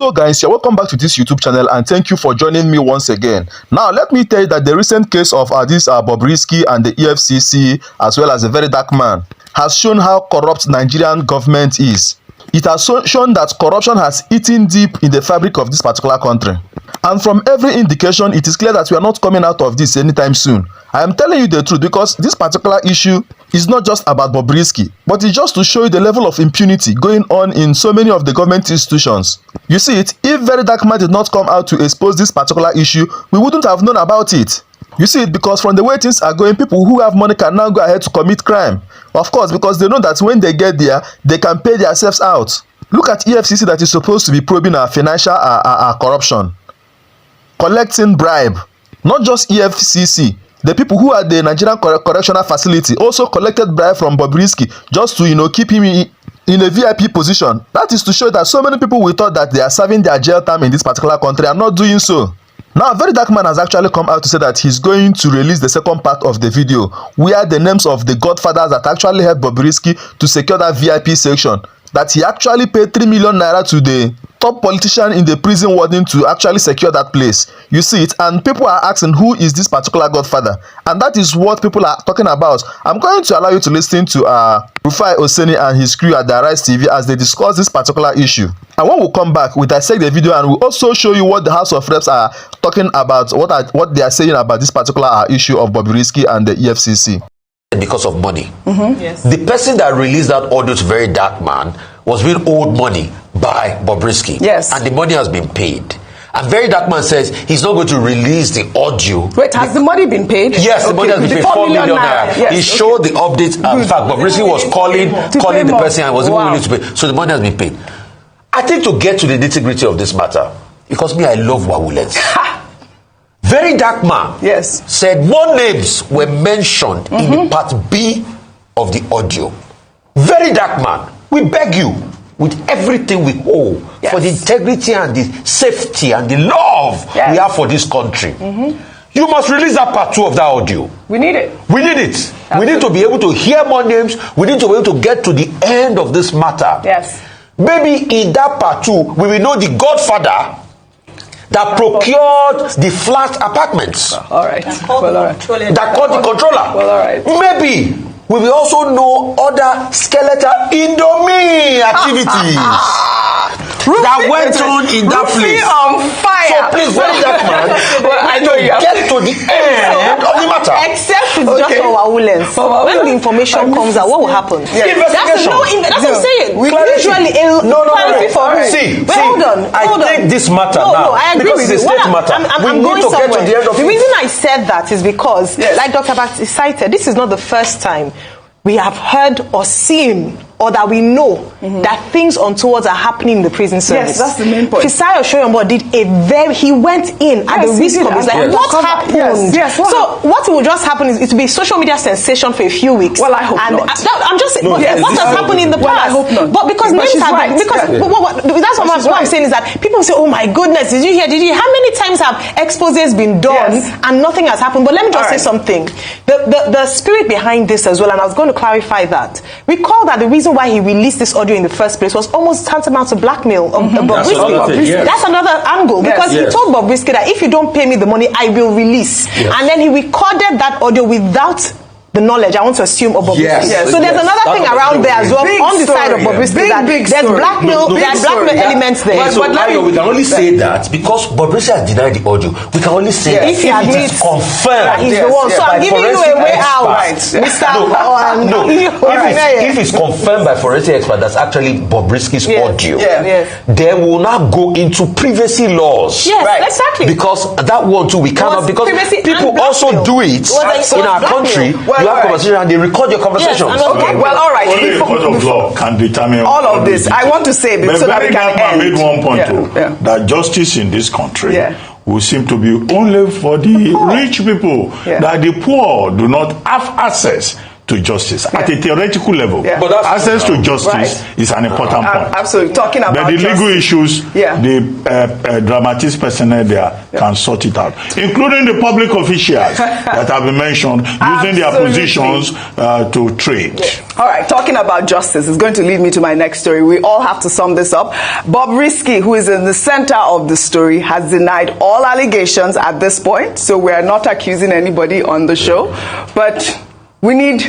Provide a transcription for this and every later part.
So guys, welcome back to this YouTube channel and thank you for joining me once again. Now let me tell you that the recent case of this Bobrisky and the EFCC as well as the VeryDarkMan has shown how corrupt Nigerian government is. It has shown that corruption has eaten deep in the fabric of this particular country. And from every indication, it is clear that we are not coming out of this anytime soon. I am telling you the truth because this particular issue is not just about Bobrisky, but it's just to show you the level of impunity going on in so many of the government institutions. You see it, if VeryDarkMan did not come out to expose this particular issue, we wouldn't have known about it. You see it because from the way things are going, people who have money can now go ahead to commit crime. Of course, because they know that when they get there, they can pay themselves out. Look at EFCC that is supposed to be probing our financial corruption, collecting bribe. Not just EFCC, the people who are the Nigerian Correctional Facility also collected bribe from Bobrisky just to keep him in a VIP position. That is to show that so many people we thought that they are serving their jail time in this particular country are not doing so. Now, VeryDarkMan has actually come out to say that he's going to release the second part of the video where the names of the godfathers that actually helped Bobrisky to secure that VIP section, that he actually paid 3 million naira to the top politician in the prison warden to actually secure that place. You see it, and people are asking who is this particular godfather, and that is what people are talking about. I'm going to allow you to listen to Rufai Oseni and his crew at the Arise TV as they discuss this particular issue. And when we come back, we dissect the video and we'll also show you what the House of Reps are talking about, what they are saying about this particular issue of Bobrisky and the EFCC. Because of money. Yes. The person that released that audio to VeryDarkMan was being owed money by Bobrisky. Yes. And the money has been paid. And VeryDarkMan says he's not going to release the audio. Wait, has the money been paid? Yes, the money has been paid, 4 million naira. Yes, he showed the updates. In fact, Bobrisky was calling the person and was even willing to pay. So the money has been paid. I think to get to the nitty-gritty of this matter, because me, I love Wawulets. VeryDarkMan said more names were mentioned in the part B of the audio. VeryDarkMan, we beg you, with everything we owe, for the integrity and the safety and the love we have for this country, you must release that part 2 of that audio. We need it. We need it. Absolutely. We need to be able to hear more names. We need to be able to get to the end of this matter. Yes. Maybe in that part 2, we will know the godfather that procured the flat apartments. All right. That called the controller. Well, all right. Maybe we will also know other skeletal Indomie activities that went on in that place. On fire. So please, VeryDarkMan, I know you get to the end of the matter. Except it's just our Wawulens. When the information comes out, what will happen? Investigation. That's what I'm saying. Usually, See, hold on. I take this matter now. No, I agree because with it's a state matter. I'm we going need to somewhere. get to the end of the reason I said that is because, like Dr. Bati cited, this is not the first time we have heard or seen or that we know that things untowards are happening in the prison service. Yes, that's the main point. Fisayo Shoyombo he went in at the risk of his life. What happened? What will just happen is it will be a social media sensation for a few weeks. Well, I hope not. I'm just saying, what has happened in the past? Well, I hope not. But because names have been, that's what I'm saying is that people say, oh my goodness, did you hear? How many times have exposés been done and nothing has happened? But let me just say something. The spirit behind this as well, and I was going to clarify that. Recall that the reason why he released this audio in the first place was almost tantamount to blackmail of Bobrisky. That's another angle because he told Bobrisky that if you don't pay me the money, I will release. And then he recorded that audio without the knowledge, I want to assume, of Bobrisky. So there's another thing around there as well on the side of Bobrisky that there's blackmail elements there. But we can only say that because Bobrisky has denied the audio. We can only say if it is confirmed. He's the one. So I'm giving you a way out, Mr. No, if it's confirmed by forensic expert, that's actually Bobrisky's audio. Then we'll now go into privacy laws. Yes, exactly. Because that one too we cannot, because people also do it in our country. You have conversation and they record your conversations. Okay, well, all right. Only the court of law can determine all of this. I want to say so that we can end. Made one point too, that justice in this country will seem to be only for the rich people, that the poor do not have access to justice. At a theoretical level, But access to justice is an important point. Absolutely. Talking about but the legal issues, the dramatist personnel there can sort it out, including the public officials that have been mentioned, using their positions to trade. All right, talking about justice is going to lead me to my next story. We all have to sum this up. Bobrisky, who is in the center of the story, has denied all allegations at this point, so we are not accusing anybody on the show, but we need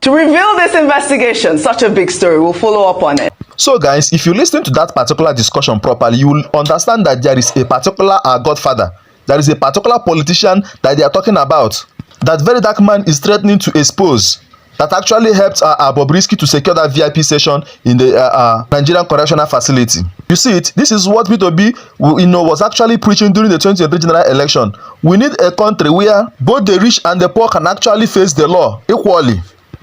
to reveal this investigation. Such a big story. We'll follow up on it. So guys, if you listen to that particular discussion properly, you will understand that there is a particular godfather. There is a particular politician that they are talking about. That VeryDarkMan is threatening to expose. That actually helped Bobrisky to secure that VIP session in the Nigerian Correctional Facility. You see it? This is what P2B was actually preaching during the 2023 general election. We need a country where both the rich and the poor can actually face the law equally.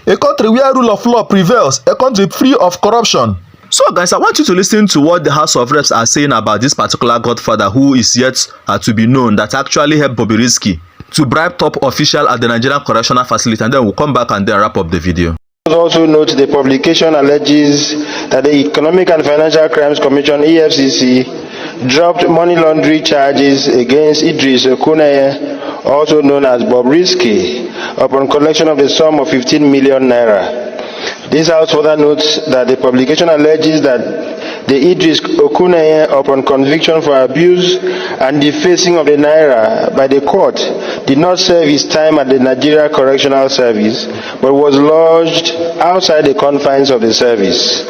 A country where rule of law prevails. A country free of corruption. So guys, I want you to listen to what the House of Reps are saying about this particular godfather who is yet to be known, that actually helped Bobrisky to bribe top official at the Nigerian Correctional Facility, and then we'll come back and then wrap up the video. Also note the publication alleges that the Economic and Financial Crimes Commission EFCC dropped money laundering charges against Idris Okuneye, also known as Bobrisky, upon collection of a sum of 15 million naira. This house further notes that the publication alleges that the Idris Okuneye, upon conviction for abuse and defacing of the naira by the court, did not serve his time at the Nigeria Correctional Service, but was lodged outside the confines of the service.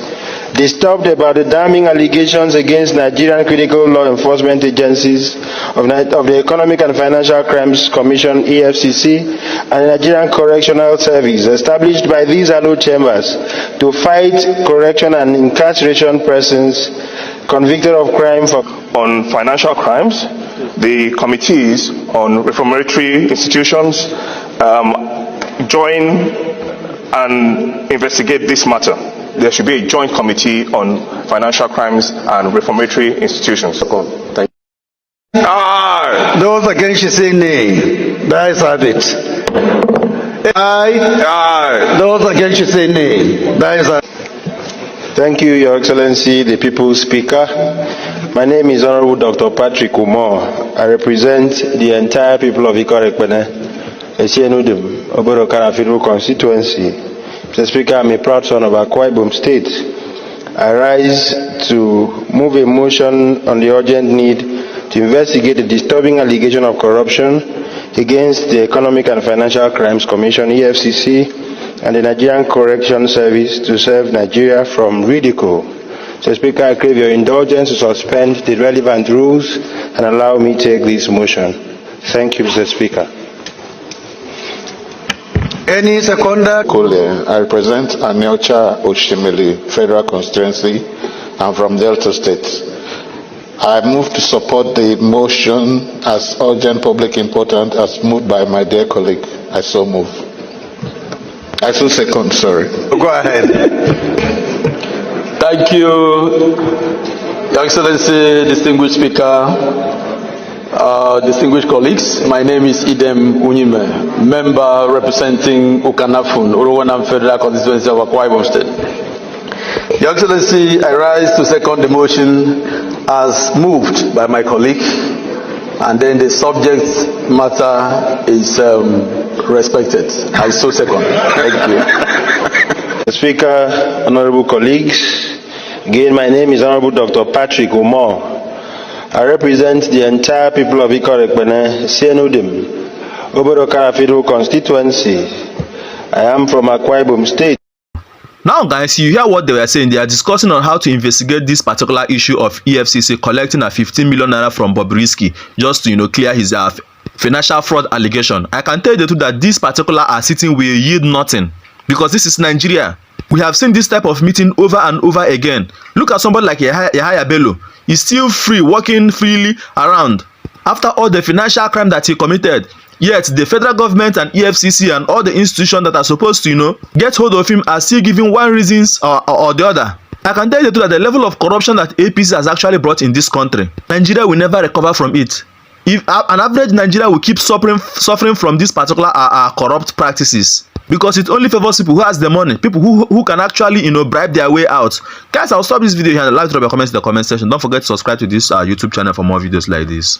Disturbed about the damning allegations against Nigerian critical law enforcement agencies of the Economic and Financial Crimes Commission EFCC and the Nigerian Correctional Service established by these hallowed chambers to fight correction and incarceration persons convicted of crime on financial crimes, the committees on reformatory institutions join and investigate this matter. There should be a joint committee on financial crimes and reformatory institutions. Thank you. Aye. Those against you say nay. That is have it. Aye. Aye. Those against you say nay. That is have it. Thank you, Your Excellency, the People's Speaker. My name is Honorable Dr. Patrick Umar. I represent the entire people of Ikorekpene, Esienudum, Oborokana Federal Constituency. Mr. Speaker, I'm a proud son of Akwa Ibom State. I rise to move a motion on the urgent need to investigate the disturbing allegation of corruption against the Economic and Financial Crimes Commission, EFCC, and the Nigerian Correction Service to save Nigeria from ridicule. Mr. Speaker, I crave your indulgence to suspend the relevant rules and allow me to take this motion. Thank you, Mr. Speaker. Any seconder? I represent Aniocha Oshimili Federal Constituency. I'm from Delta State. I move to support the motion as urgent public importance as moved by my dear colleague. I so move. I so second, sorry. Go ahead. Thank you, Your Excellency, distinguished Speaker. Distinguished colleagues, my name is Idem Unyime, member representing Ukanafun, Urowanam Federal Constituency of Akwa Ibom State. Your Excellency, I rise to second the motion as moved by my colleague, and then the subject matter is respected. I so second. Thank you. Mr. Speaker, honorable colleagues, again, my name is Honorable Dr. Patrick Umar. I represent the entire people of Ikorekpene, Sienudim, Oborokara Federal Constituency. I am from Akwa Ibom State. Now guys, you hear what they were saying. They are discussing on how to investigate this particular issue of EFCC collecting a 15 million naira from Bobrisky just to clear his financial fraud allegation. I can tell you too that this particular sitting will yield nothing, because this is Nigeria. We have seen this type of meeting over and over again. Look at somebody like Yahaya Bello. He's still free, walking freely around after all the financial crime that he committed. Yet the federal government and EFCC and all the institutions that are supposed to, get hold of him are still giving one reasons or the other. I can tell you too that the level of corruption that APC has actually brought in this country, Nigeria will never recover from it. if an average Nigerian will keep suffering from these particular corrupt practices, because it only favors people who has the money, people who can actually, you know, bribe their way out. Guys, I'll stop this video here and like to drop your comments in the comment section. Don't forget to subscribe to this YouTube channel for more videos like this.